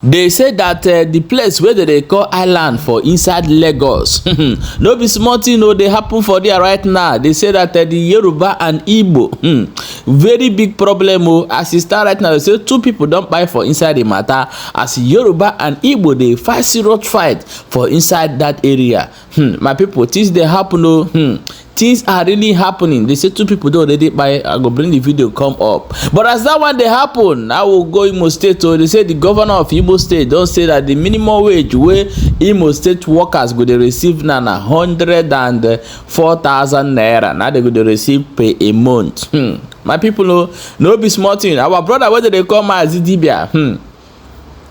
They say that the place where they call island for inside Lagos no be small thing no dey happen for there right now. They say that the Yoruba and Igbo very big problem as e start right now. They say two people don kpai for inside the matter as Yoruba and Igbo dey fight serious fight for inside that area. My people, things dey happen things are really happening. They say two people don already kpai. I go bring the video come up. But as that one dey happen, I will go Imo State. They say the governor of Imo State don say that the minimum wage wey Imo State workers go dey receive na 104,000 naira. Now they go dey receive per a month. My people no be small thing. Our brother wey dey call Mazidibia,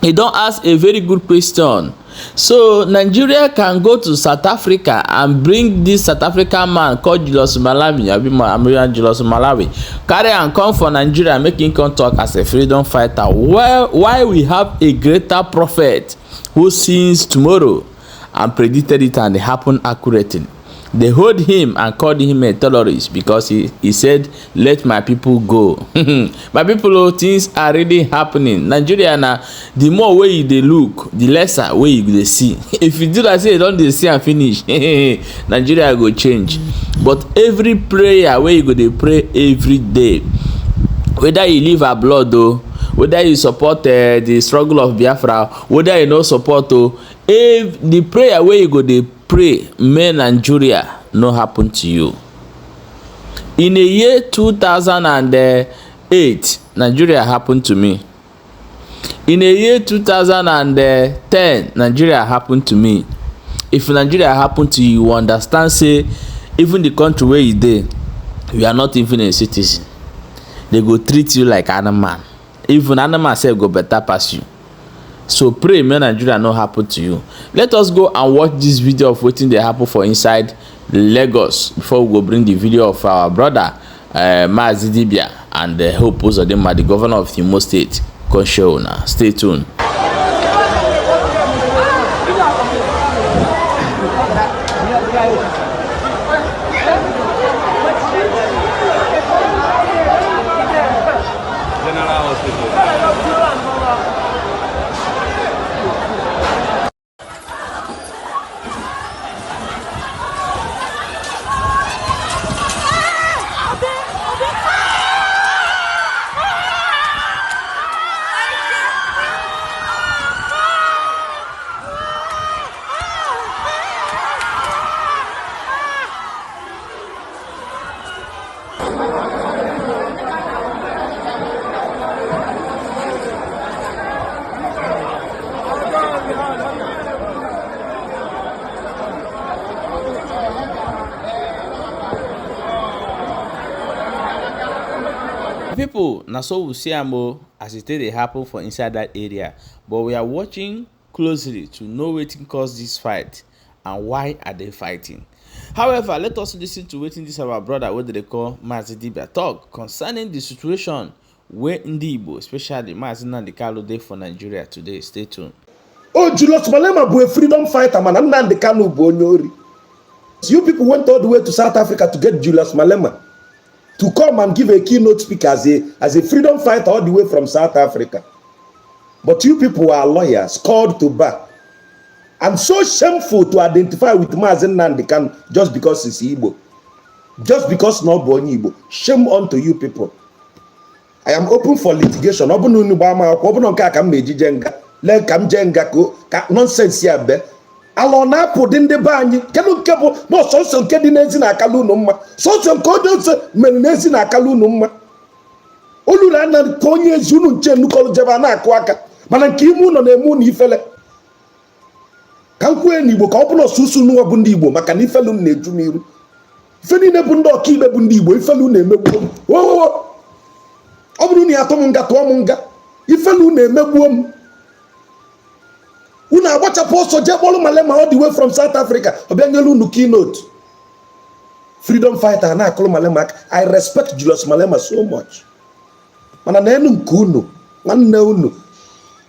he don ask a very good question. So Nigeria can go to South Africa and bring this South African man called Julius Malawi, American Julius Malawi, carry and come for Nigeria, make him come talk as a freedom fighter. Why we have a greater prophet who sees tomorrow and predicted it and it happened accurately. They hold him and called him a terrorist because he said, let my people go. My people, things are really happening. Nigeria now, the more way you dey look, the lesser way you dey see. If you do that, say you don dey see and finish, Nigeria go change. But every prayer wey you go dey pray every day, whether you live abroad though, whether you support the struggle of Biafra, whether you no support if the prayer wey you go dey pray may Nigeria no happen to you. In the year 2008, Nigeria happened to me. In the year 2010, Nigeria happened to me. If Nigeria happen to you, you understand say even the country where you dey, you are not even a citizen. They go treat you like animal. Even animal sef go better pass you. So pray may Nigeria no happen to you. Let us go and watch this video of wetin dey happen for inside Lagos before we go bring the video of our brother Mazidibia and Hope Uzodinma, the governor of Imo State. Come show una. Stay tuned. People, now so we see am as it dey happen for inside that area, but we are watching closely to know wetin cause this fight and why are they fighting. However, let us listen to wetin this our brother wey they call Mazidibia talk concerning the situation where ndị Igbo, especially Mazi Nnamdi Kanu, dey for Nigeria today. Stay tuned. Julius Malema bụ a freedom fighter, man. Nnamdi Kanu bụ onye ori. You people went all the way to South Africa to get Julius Malema to come and give a keynote speaker as a freedom fighter all the way from South Africa. But you people are lawyers called to bar. And so shameful to identify with Mazi Nnamdi Kanu just because he's Igbo. Just because not born Igbo. Shame unto you people. I am open for litigation. Nonsense here. Alo na apụ ndị be anyị kelu nke bụ na ọsọsọ nke dị n'ezi na akala unu mma sọsọ nke onye ose mere n'ezi na akala unu mma olulu anya ka onye ezi unu nche nnukọrọ jebe na-akụ aka mana nke ime ụlọ na-eme unu ifele ka m kwuo n'Igbo ka ọ bụ na ọsụsụ n'ụwa bụ ndị Igbo maka na ifelu m na-eju m iru ife niile bụ ndị ọkaikpe bụ ndị Igbo ifelu na-emegbuo m ọ bụrụ na ya atọ m nga tụọ m nga ifelu na-emegbuo m. Una agbachapụ ọsọ je kpọrọ Malema all the way from South Africa ọbịanyelu unu keynote. Freedom fighter na akụrụ Malema. I respect Julius Malema so much. Mana na enu nke unu nwanne unu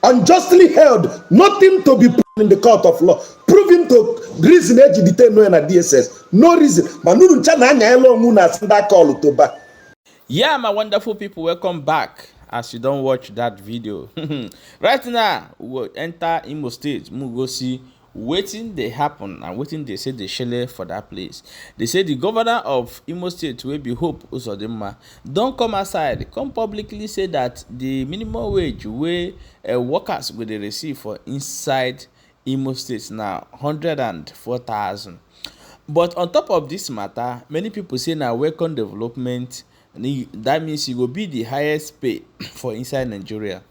unjustly held, nothing to be proven in the court of law, proven to reason eji detain no na DSS, no reason. Manuru ncha na anya elo onwu na senda call to back. Yeah, my wonderful people, welcome back. as you don't watch that video. Right now we will enter Imo State. We go see wetin dey happen and wetin they say dey shele for that place. They say the governor of Imo State, wey be Hope Uzodinma, don come outside come publicly say that the minimum wage wey workers go dey receive for inside Imo State na 104,000. But on top of this matter, many people say na welcome development. That means e go be the highest pay for inside Nigeria.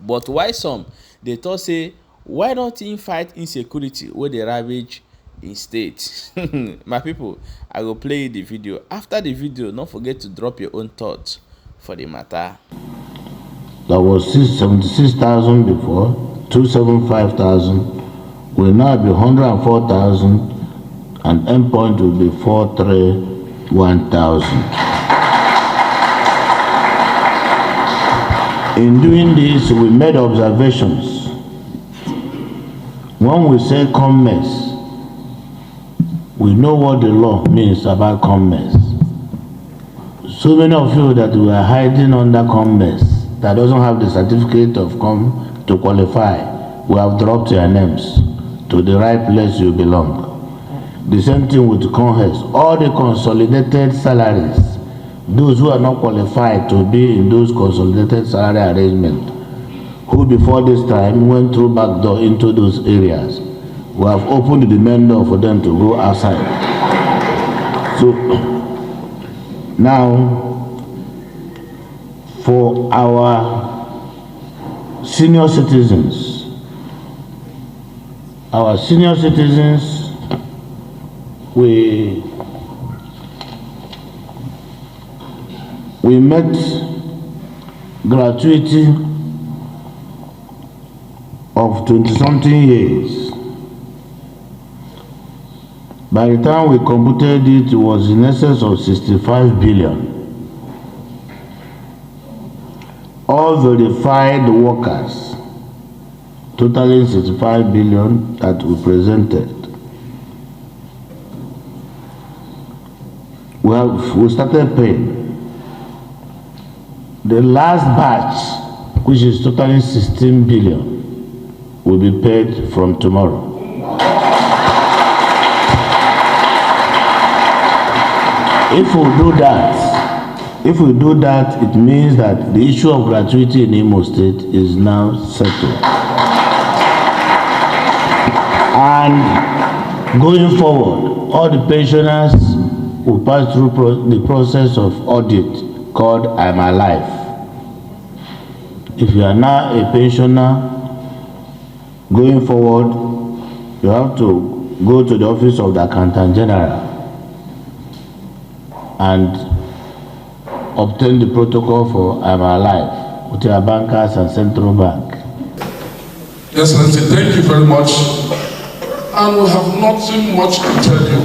But why some dey talk say why not im fight insecurity wey dey ravage im state? My people, I go play the video. After the video, don't forget to drop your own thoughts for the matter. That was 76,000 before, 275,000, will now be 104,000, and endpoint will be 431,000. In doing this, we made observations. When we say commerce, we know what the law means about commerce. So many of you that were hiding under commerce, that doesn't have the certificate of to qualify, we have dropped your names to the right place you belong. The same thing with commerce. All the consolidated salaries, those who are not qualified to be in those consolidated salary arrangements, who before this time went through back door into those areas, we have opened the main door for them to go outside. So now, for our senior citizens, we met gratuity of 20-something years. By the time we computed it, it was in excess of 65 billion. All verified workers, totaling 65 billion that we presented. We started paying. The last batch, which is totaling 16 billion, will be paid from tomorrow. If we do that, it means that the issue of gratuity in Imo State is now settled. And going forward, all the pensioners will pass through the process of audit called I'm Alive. If you are now a pensioner, going forward, you have to go to the office of the Accountant General and obtain the protocol for I'm Alive with your bankers and central bank. Excellency, thank you very much. And we have nothing much to tell you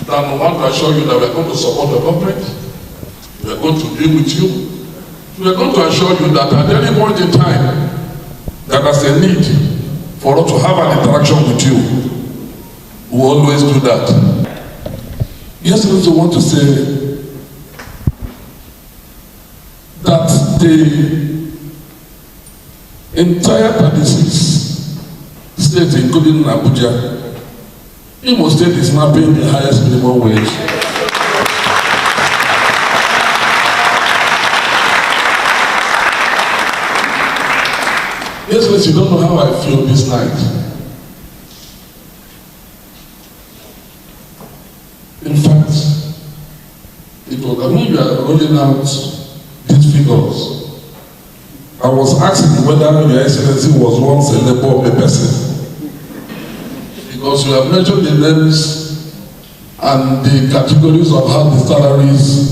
than we want to assure you that we are going to support the government, we are going to be with you, we are going to assure you that at any point in time that there's a need for us to have an interaction with you, we will always do that. Yes, we also want to say that the entire 36 states, including Abuja, Imo State is now paying the highest minimum wage. Yes, but you don't know how I feel this night. In fact, it was when you are rolling out these figures, I was asking whether Your Excellency was once a labor of a person. Because you have mentioned the names and the categories of how the salaries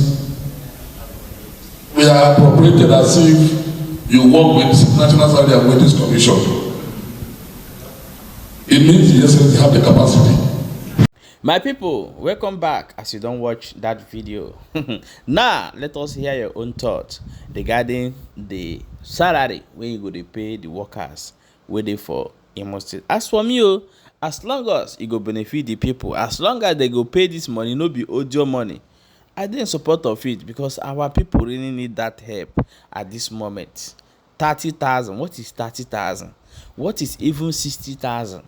were appropriated as if you work with National Salary and Wages Commission. It means the Excellency have the capacity. My people, welcome back as you don't watch that video. Now, let us hear your own thoughts regarding the salary when you go to pay the workers waiting for Imo State. As for me, as long as it go benefit the people, as long as they go pay this money, no be audio money, I dey in support of it because our people really need that help at this moment. 30,000, what is 30,000? What is even 60,000?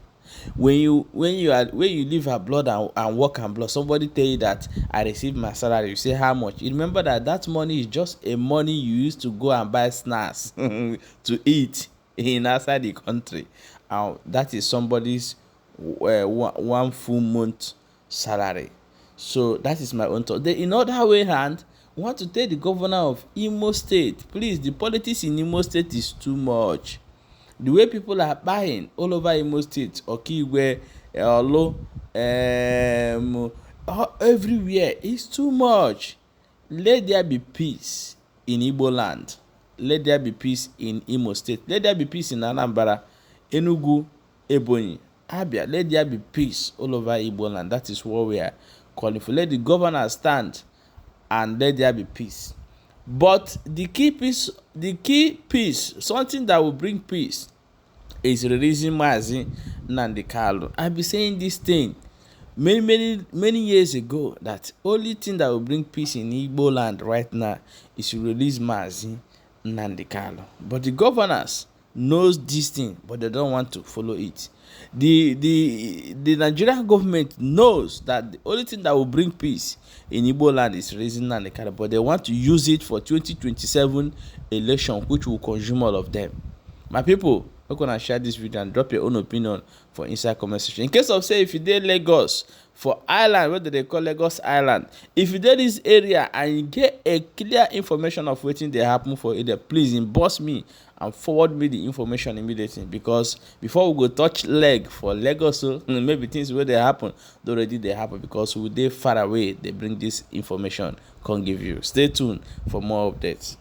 When you live abroad and work abroad, somebody tell you that I receive my salary, you say how much? You remember that money is just a money you used to go and buy snacks to eat in outside the country, and that is somebody's one full month salary. So that is my own thought. In other way hand, we want to tell the governor of Imo State, please, the politics in Imo State is too much. The way people are buying all over Imo State, Okigwe, Olo, everywhere is too much. Let there be peace in Igbo land. Let there be peace in Imo State. Let there be peace in Anambra, Enugu, Ebonyi, Abia. Let there be peace all over Igbo land. That is what we are calling for. Let the governor stand and let there be peace. But the key piece, something that will bring peace, is releasing Mazi Nnamdi Kanu. I've been saying this thing many years ago, that only thing that will bring peace in Igbo land right now is to release Mazi Nnamdi Kanu. But the governors knows this thing, but they don't want to follow it. The Nigerian government knows that the only thing that will bring peace in Igbo land is raising Nnamdi Kanu, but they want to use it for 2027 election, which will consume all of them. My people, we're gonna share this video and drop your own opinion for inside comment section. In case of say, if you dey Lagos for island, what do they call Lagos Island? If you dey this area and you get a clear information of wetin dey happen for area, please inbox me and forward me the information immediately, because before we go touch leg for Lagos, so maybe things wey dey happen already dey happen, because we dey far away. They bring this information, come give you. Stay tuned for more updates.